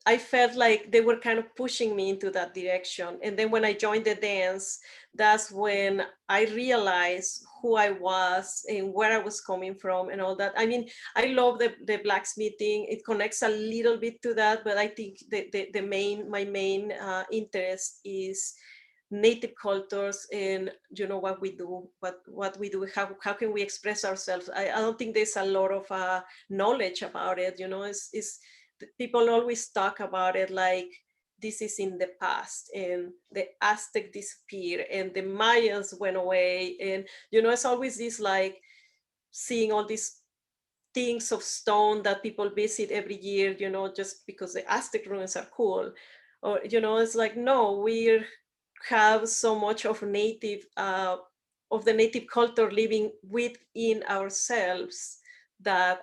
I felt like they were kind of pushing me into that direction. And then when I joined the dance, that's when I realized who I was and where I was coming from and all that. I mean, I love the blacksmithing. It connects a little bit to that, but I think my main interest is native cultures and what we do, what we do, how can we express ourselves. I don't think there's a lot of knowledge about it. It's people always talk about it like this is in the past, and the Aztec disappeared and the Mayans went away, and it's always this like seeing all these things of stone that people visit every year, just because the Aztec ruins are cool. Or it's like, no, we have so much of native of the native culture living within ourselves that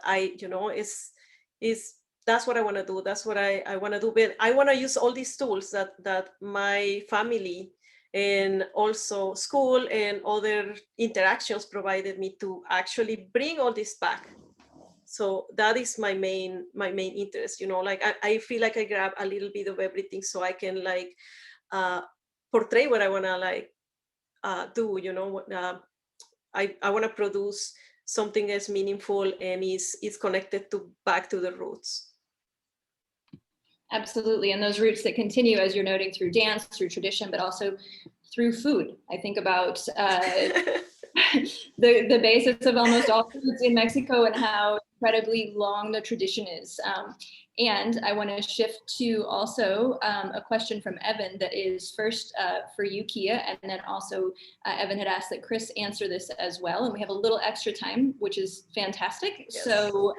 is that's what I want to do. That's what I want to do. But I want to use all these tools that my family and also school and other interactions provided me to actually bring all this back. So that is my main interest. Like I feel like I grab a little bit of everything so I can like portray what I want to like do. I want to produce something that's meaningful and is connected to back to the roots. Absolutely. And those roots that continue, as you're noting, through dance, through tradition, but also through food. I think about the basis of almost all foods in Mexico and how incredibly long the tradition is. And I want to shift to also a question from Evan that is first for you, Kia, and then also Evan had asked that Chris answer this as well. And we have a little extra time, which is fantastic. Yes. So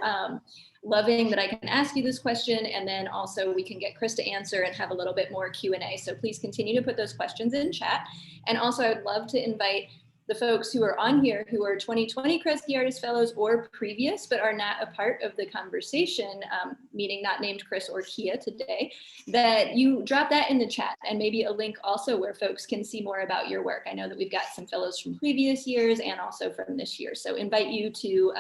loving that I can ask you this question, and then also we can get Chris to answer and have a little bit more Q&A. So please continue to put those questions in chat. And also I would love to invite the folks who are on here who are 2020 Kresge Artist Fellows or previous, but are not a part of the conversation, meaning not named Chris or Kia today, that you drop that in the chat, and maybe a link also where folks can see more about your work. I know that we've got some fellows from previous years and also from this year. So invite you to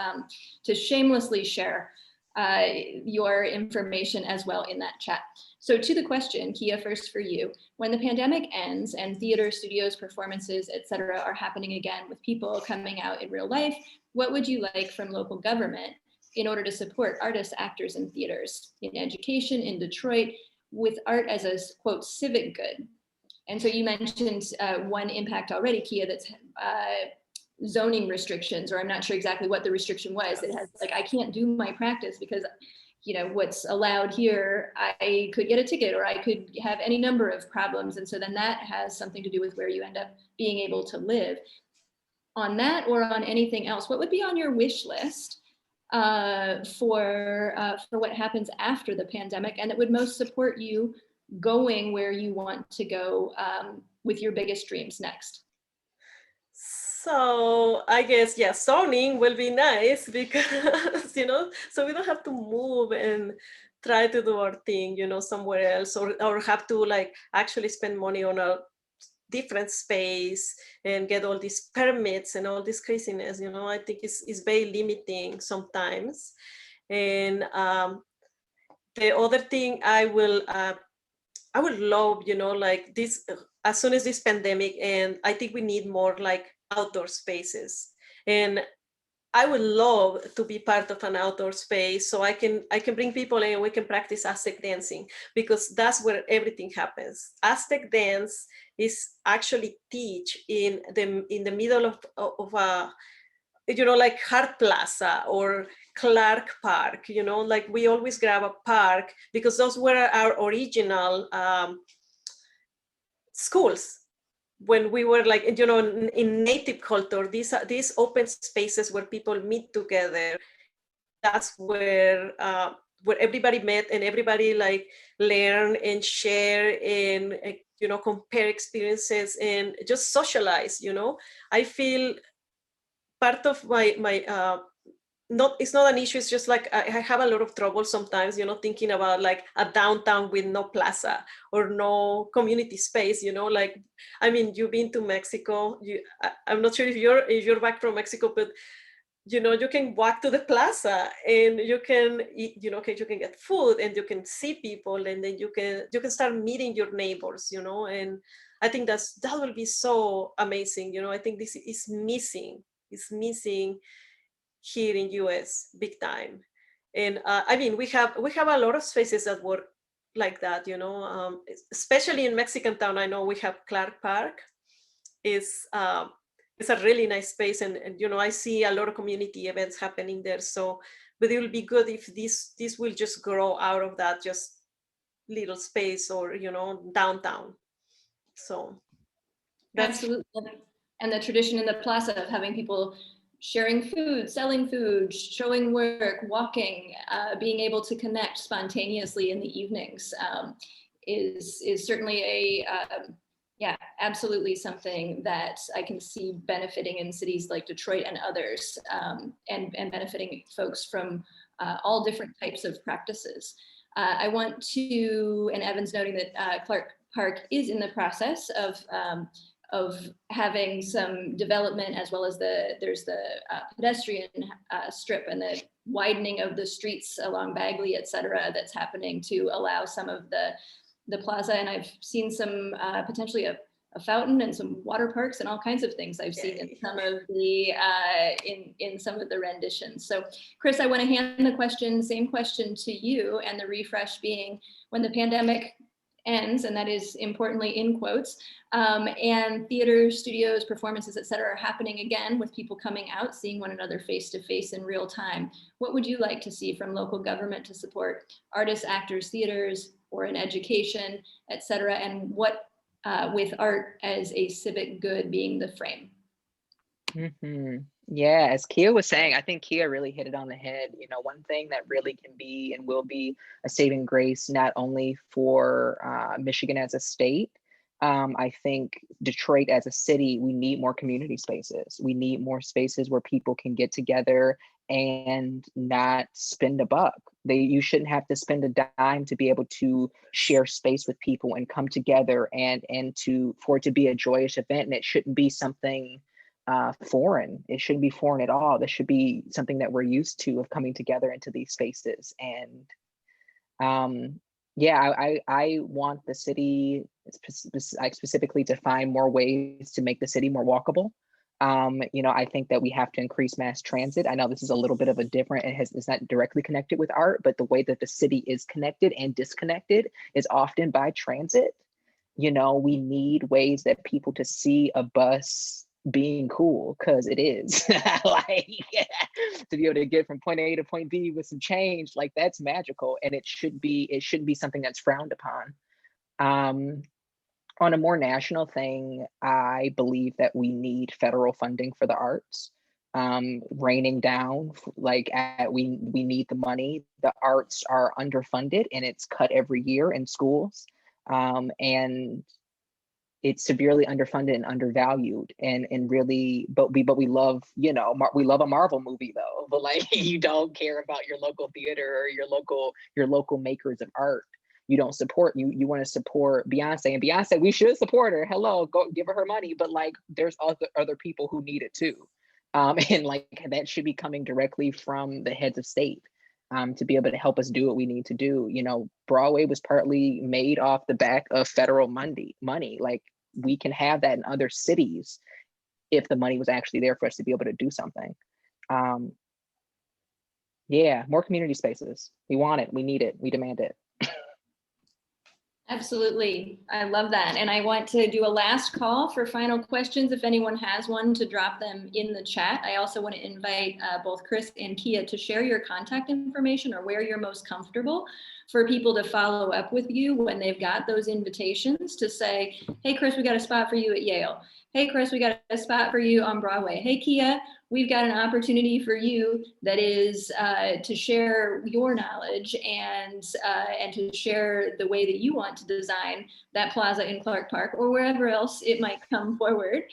shamelessly share your information as well in that chat. So to the question, Kia, first for you, when the pandemic ends and theater, studios, performances, etc., are happening again with people coming out in real life, what would you like from local government in order to support artists, actors, and theaters in education in Detroit with art as a, quote, civic good? And so you mentioned one impact already, Kia, that's zoning restrictions, or I'm not sure exactly what the restriction was. It has like, I can't do my practice because what's allowed here, I could get a ticket or I could have any number of problems. And so then that has something to do with where you end up being able to live. On that or on anything else, what would be on your wish list for what happens after the pandemic, and that would most support you going where you want to go with your biggest dreams next? So I guess, yeah, zoning will be nice because, so we don't have to move and try to do our thing, somewhere else, or have to like actually spend money on a different space and get all these permits and all this craziness, I think is very limiting sometimes. And the other thing I would love, like this, as soon as this pandemic, and I think we need more like outdoor spaces. And I would love to be part of an outdoor space so I can bring people in and we can practice Aztec dancing, because that's where everything happens. Aztec dance is actually teach in the middle of a, like Hart Plaza or Clark Park, like we always grab a park because those were our original schools. When we were like, in native culture, these open spaces where people meet together, that's where everybody met and everybody like learn and share and, compare experiences and just socialize, I feel part of my it's not an issue. It's just like I have a lot of trouble sometimes, thinking about like a downtown with no plaza or no community space, like, I mean, you've been to Mexico. I'm not sure if you're back from Mexico, but you can walk to the plaza and you can eat, you can get food and you can see people, and then you can start meeting your neighbors, and I think that will be so amazing. I think this is missing. It's missing here in US big time. And I mean, we have a lot of spaces that work like that, especially in Mexican Town. I know we have Clark Park. It's a really nice space, and I see a lot of community events happening there. So, but it will be good if this will just grow out of that just little space, or downtown. So that's Absolutely. And the tradition in the plaza of having people sharing food, selling food, showing work, walking, being able to connect spontaneously in the evenings is certainly yeah, absolutely something that I can see benefiting in cities like Detroit and others, and benefiting folks from all different types of practices. I want to, and Evan's noting that Clark Park is in the process of having some development, as well as there's the pedestrian strip and the widening of the streets along Bagley, et cetera, that's happening to allow some of the plaza. And I've seen some potentially a fountain and some water parks and all kinds of things I've seen in some of the in some of the renditions. So Chris, I want to hand the same question to you, and the refresh being, when the pandemic ends, and that is importantly in quotes, and theaters, studios, performances, et cetera, are happening again with people coming out, seeing one another face to face in real time, what would you like to see from local government to support artists, actors, theaters, or in education, et cetera, and what with art as a civic good being the frame? Yeah, as Kia was saying, I think Kia really hit it on the head. One thing that really can be and will be a saving grace, not only for Michigan as a state, I think Detroit as a city, we need more community spaces. We need more spaces where people can get together and not spend a buck. You shouldn't have to spend a dime to be able to share space with people and come together and for it to be a joyous event. And it shouldn't be something foreign. It shouldn't be foreign at all. This should be something that we're used to, of coming together into these spaces. And yeah, I want the city specifically to find more ways to make the city more walkable. I think that we have to increase mass transit. I know this is a little bit of a different, it's not directly connected with art, but the way that the city is connected and disconnected is often by transit. We need ways that people to see a bus being cool, because it is to be able to get from point A to point B with some change, like, that's magical, and it shouldn't be something that's frowned upon. On a more national thing, I believe that we need federal funding for the arts, raining down. We need the money. The arts are underfunded, and it's cut every year in schools, and it's severely underfunded and undervalued, and really, but we love, we love a Marvel movie though, but you don't care about your local theater or your local makers of art. You don't support, you want to support Beyonce, and Beyonce, we should support her. Hello, go give her money, but there's other people who need it too. And that should be coming directly from the heads of state, to be able to help us do what we need to do. Broadway was partly made off the back of federal money. We can have that in other cities if the money was actually there for us to be able to do something. Yeah, more community spaces. We want it, we need it, we demand it. Absolutely. I love that. And I want to do a last call for final questions. If anyone has one, to drop them in the chat. I also want to invite both Chris and Kia to share your contact information, or where you're most comfortable, for people to follow up with you when they've got those invitations, to say, hey, Chris, we got a spot for you at Yale. Hey, Chris, we got a spot for you on Broadway. Hey, Kia, we've got an opportunity for you that is to share your knowledge and to share the way that you want to design that plaza in Clark Park, or wherever else it might come forward,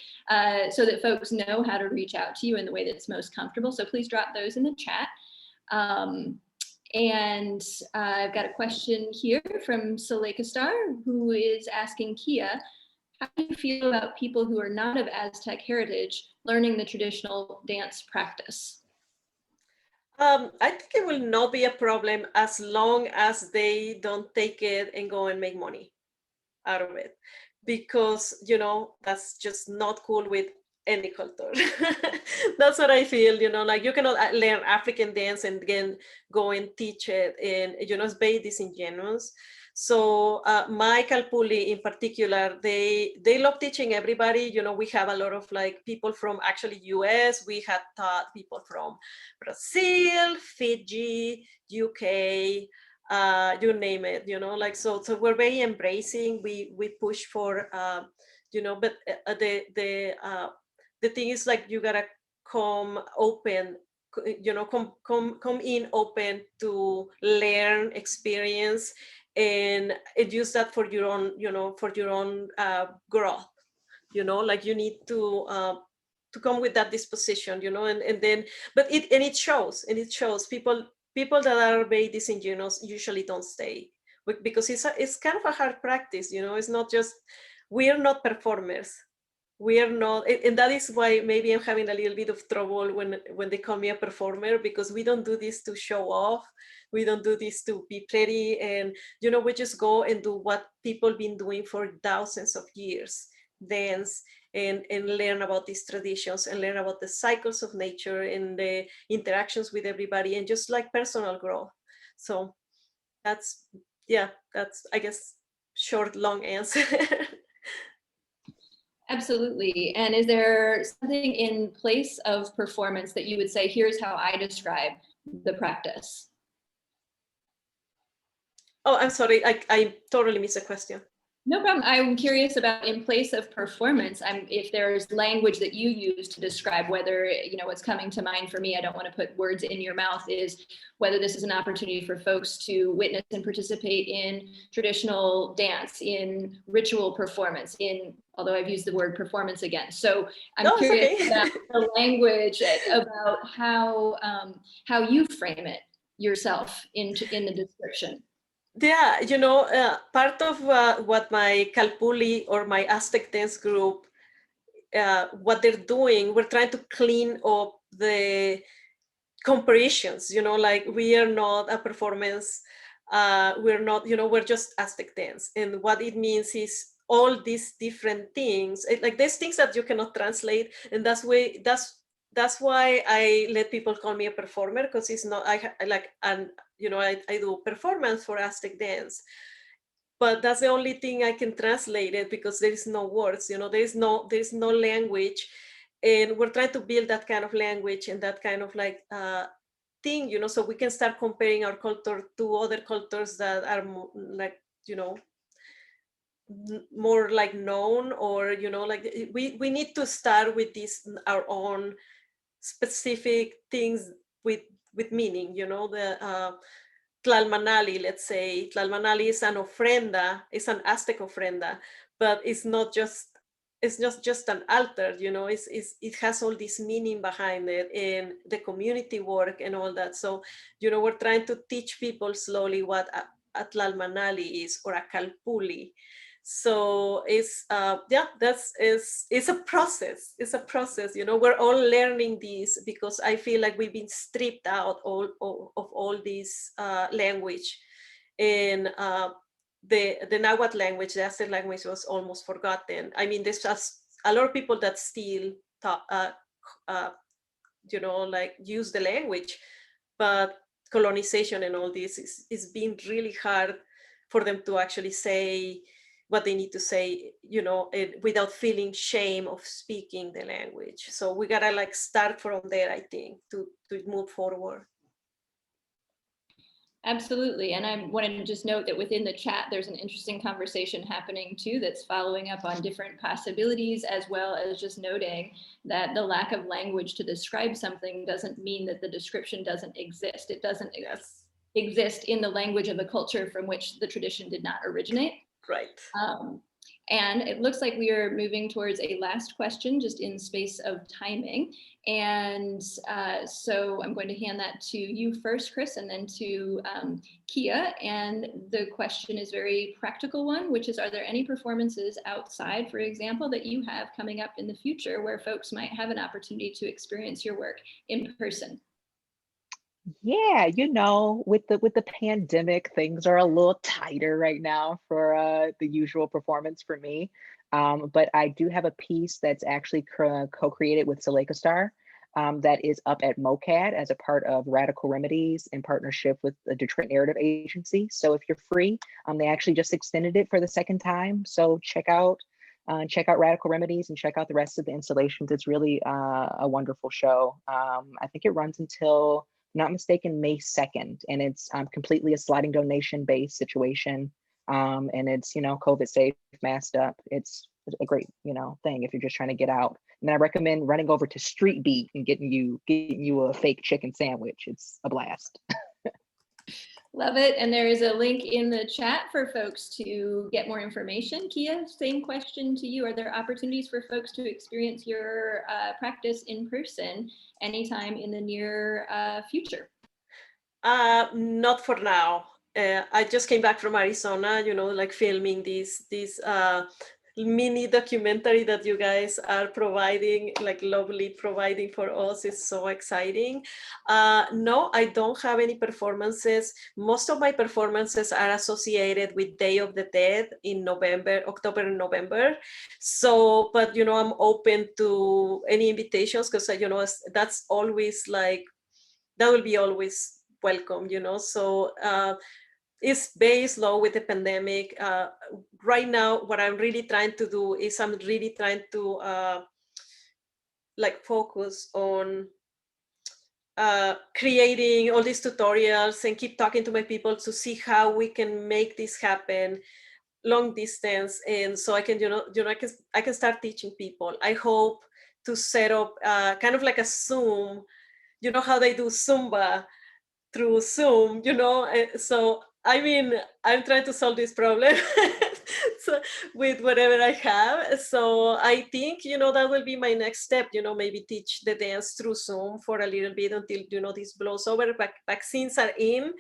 so that folks know how to reach out to you in the way that's most comfortable. So please drop those in the chat. And I've got a question here from Saleka Star, who is asking Kia, how do you feel about people who are not of Aztec heritage learning the traditional dance practice? I think it will not be a problem as long as they don't take it and go and make money out of it, because that's just not cool with any culture. That's what I feel. Like you cannot learn African dance and then go and teach it, and it's very disingenuous. So my Kalpuli in particular, they love teaching everybody. We have a lot of like people from actually US. We had taught people from Brazil, Fiji, UK, you name it, like, so we're very embracing. We push for but the thing is, like, you gotta come open, come in open to learn, experience, and use that for your own, for your own growth. Like you need to come with that disposition, and then, but it shows, people that are very disingenuous usually don't stay, because it's kind of a hard practice. It's not just, we are not performers. We are not, and that is why maybe I'm having a little bit of trouble when they call me a performer, because we don't do this to show off. We don't do this to be pretty, and we just go and do what people been doing for thousands of years, dance, and learn about these traditions, and learn about the cycles of nature and the interactions with everybody, and just like personal growth. So that's, yeah, that's, I guess, short, long answer. Absolutely. And is there something in place of performance that you would say, here's how I describe the practice? Oh, I'm sorry, I totally missed a question. No problem. I'm curious about, in place of performance, if there's language that you use to describe whether, what's coming to mind for me, I don't want to put words in your mouth, is whether this is an opportunity for folks to witness and participate in traditional dance, in ritual performance, although I've used the word performance again. So I'm curious okay. about the language, about how you frame it yourself in the description. Yeah, part of what my Kalpuli or my Aztec dance group, what they're doing, we're trying to clean up the comparisons, like we are not a performance, we're not, we're just Aztec dance. And what it means is all these different things, like there's things that you cannot translate. And that's why I let people call me a performer, because it's not, I do performance for Aztec dance, but that's the only thing I can translate it, because there is no words, there's no language. And we're trying to build that kind of language and that kind of like thing, so we can start comparing our culture to other cultures that are like, more like known, or like we need to start with this, our own specific things with meaning. The Tlalmanali, let's say. Tlalmanali is an ofrenda, it's an Aztec ofrenda, but it's not just an altar, it has all this meaning behind it, and the community work and all that. So, we're trying to teach people slowly what a Tlalmanali is, or a Kalpuli. So it's it's a process. It's a process. We're all learning this, because I feel like we've been stripped out of all this language, and the Nahuatl language, the Aztec language, was almost forgotten. I mean, there's just a lot of people that still like use the language, but colonization and all this is being really hard for them to actually say what they need to say, without feeling shame of speaking the language. So we gotta like start from there, I think, to move forward. Absolutely. And I wanted to just note that within the chat, there's an interesting conversation happening too, that's following up on different possibilities, as well as just noting that the lack of language to describe something doesn't mean that the description doesn't exist. It doesn't exist in the language of a culture from which the tradition did not originate. Right. And it looks like we are moving towards a last question, just in space of timing. And so I'm going to hand that to you first, Chris, and then to Kia. And the question is a very practical one, which is, are there any performances outside, for example, that you have coming up in the future where folks might have an opportunity to experience your work in person? Yeah, with the pandemic, things are a little tighter right now for the usual performance for me. But I do have a piece that's actually co-created with Seleka Star that is up at MoCAD as a part of Radical Remedies in partnership with the Detroit Narrative Agency. So if you're free, they actually just extended it for the second time. So check out Radical Remedies and check out the rest of the installations. It's really a wonderful show. I think it runs until, not mistaken, May 2nd, and it's completely a sliding donation based situation. And it's, COVID safe, masked up. It's a great, thing if you're just trying to get out. And then I recommend running over to Street Beat and getting you a fake chicken sandwich. It's a blast. Love it. And there is a link in the chat for folks to get more information. Kia, same question to you. Are there opportunities for folks to experience your practice in person anytime in the near future? Not for now. I just came back from Arizona, like filming this mini documentary that you guys are providing, like lovely providing for us, is so exciting. No, I don't have any performances. Most of my performances are associated with Day of the Dead in October and November. So, but I'm open to any invitations, because that's always like, that will be always welcome, so it's very slow with the pandemic. Right now, what I'm really trying to do is I'm really trying to like focus on creating all these tutorials and keep talking to my people to see how we can make this happen long distance. And so I can, I can start teaching people. I hope to set up kind of like a Zoom, how they do Zumba through Zoom, so I mean, I'm trying to solve this problem so with whatever I have. So I think, that will be my next step, maybe teach the dance through Zoom for a little bit until, this blows over. Vaccines are in.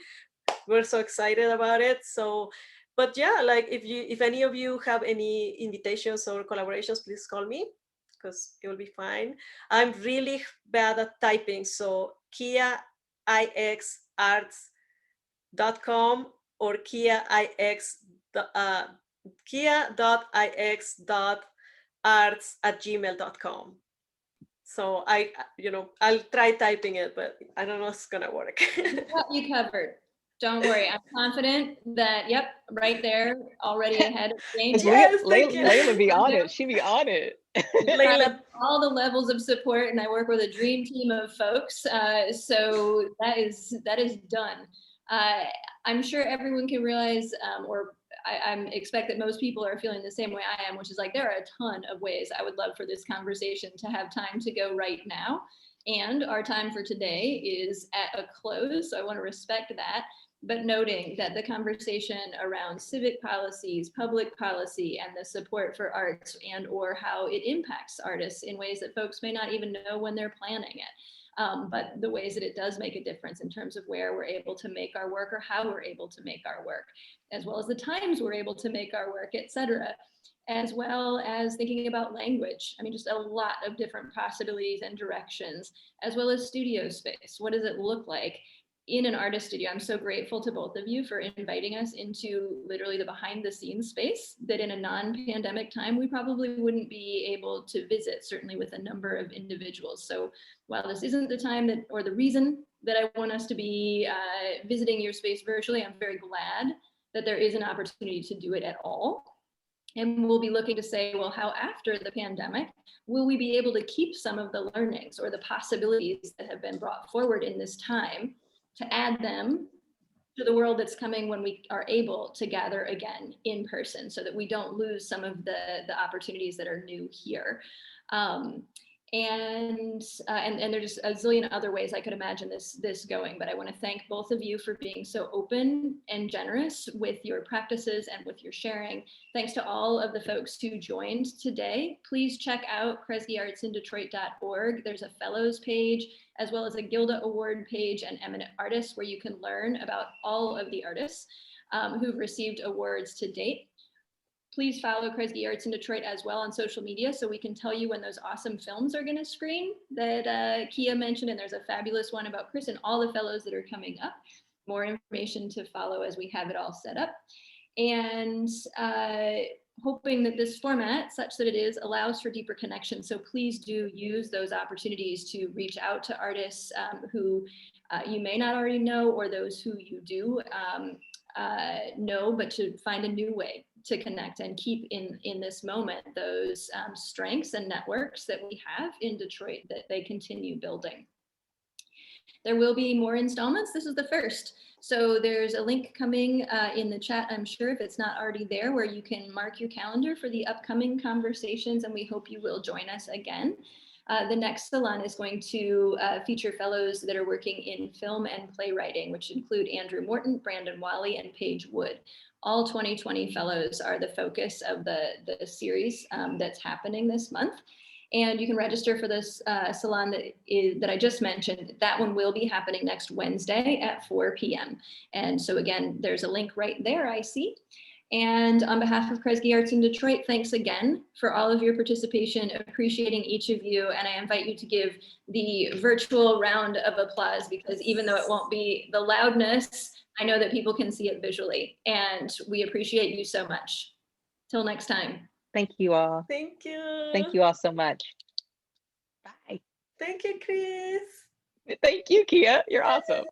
We're so excited about it. So, but yeah, like if any of you have any invitations or collaborations, please call me, because it will be fine. I'm really bad at typing. So KiaIXArts.com or kia.ix.arts@gmail.com. So I'll try typing it, but I don't know if it's gonna work. You covered. Don't worry. I'm confident that, yep, right there, already ahead of the game. Yes, Layla be on it. She be on it. Layla, all the levels of support, and I work with a dream team of folks. So that is done. I'm sure everyone can realize, or I expect that most people are feeling the same way I am, which is like, there are a ton of ways I would love for this conversation to have time to go right now. And our time for today is at a close. So I want to respect that, but noting that the conversation around civic policies, public policy, and the support for arts and or how it impacts artists in ways that folks may not even know when they're planning it. But the ways that it does make a difference in terms of where we're able to make our work or how we're able to make our work, as well as the times we're able to make our work, et cetera, as well as thinking about language. I mean, just a lot of different possibilities and directions, as well as studio space. What does it look like in an artist studio? I'm so grateful to both of you for inviting us into literally the behind the scenes space that in a non-pandemic time, we probably wouldn't be able to visit, certainly with a number of individuals. So while this isn't the time that, or the reason that I want us to be visiting your space virtually, I'm very glad that there is an opportunity to do it at all. And we'll be looking to say, well, how after the pandemic will we be able to keep some of the learnings or the possibilities that have been brought forward in this time to add them to the world that's coming when we are able to gather again in person, so that we don't lose some of the opportunities that are new here. And there's just a zillion other ways I could imagine this going, but I want to thank both of you for being so open and generous with your practices and with your sharing. Thanks to all of the folks who joined today. Please check out KresgeArtsInDetroit.org. There's a fellows page, as well as a Gilda Award page and eminent artists, where you can learn about all of the artists who've received awards to date. please follow Kresge Arts in Detroit as well on social media so we can tell you when those awesome films are going to screen that Kia mentioned. And there's a fabulous one about Chris and all the fellows that are coming up. More information to follow as we have it all set up. And hoping that this format, such that it is, allows for deeper connection. So please do use those opportunities to reach out to artists who you may not already know, or those who you do know, but to find a new way to connect and keep in this moment those strengths and networks that we have in Detroit that they continue building. There will be more installments. This is the first. So there's a link coming in the chat, I'm sure, if it's not already there, where you can mark your calendar for the upcoming conversations, and we hope you will join us again. The next salon is going to feature fellows that are working in film and playwriting, which include Andrew Morton, Brandon Wally, and Paige Wood. All 2020 fellows are the focus of the series that's happening this month. And you can register for this salon that I just mentioned. That one will be happening next Wednesday at 4 p.m. And so again, there's a link right there, I see. And on behalf of Kresge Arts in Detroit, thanks again for all of your participation, appreciating each of you. And I invite you to give the virtual round of applause, because even though it won't be the loudness, I know that people can see it visually. And we appreciate you so much. Till next time. Thank you all. Thank you. Thank you all so much. Bye. Thank you, Chris. Thank you, Kia. You're awesome.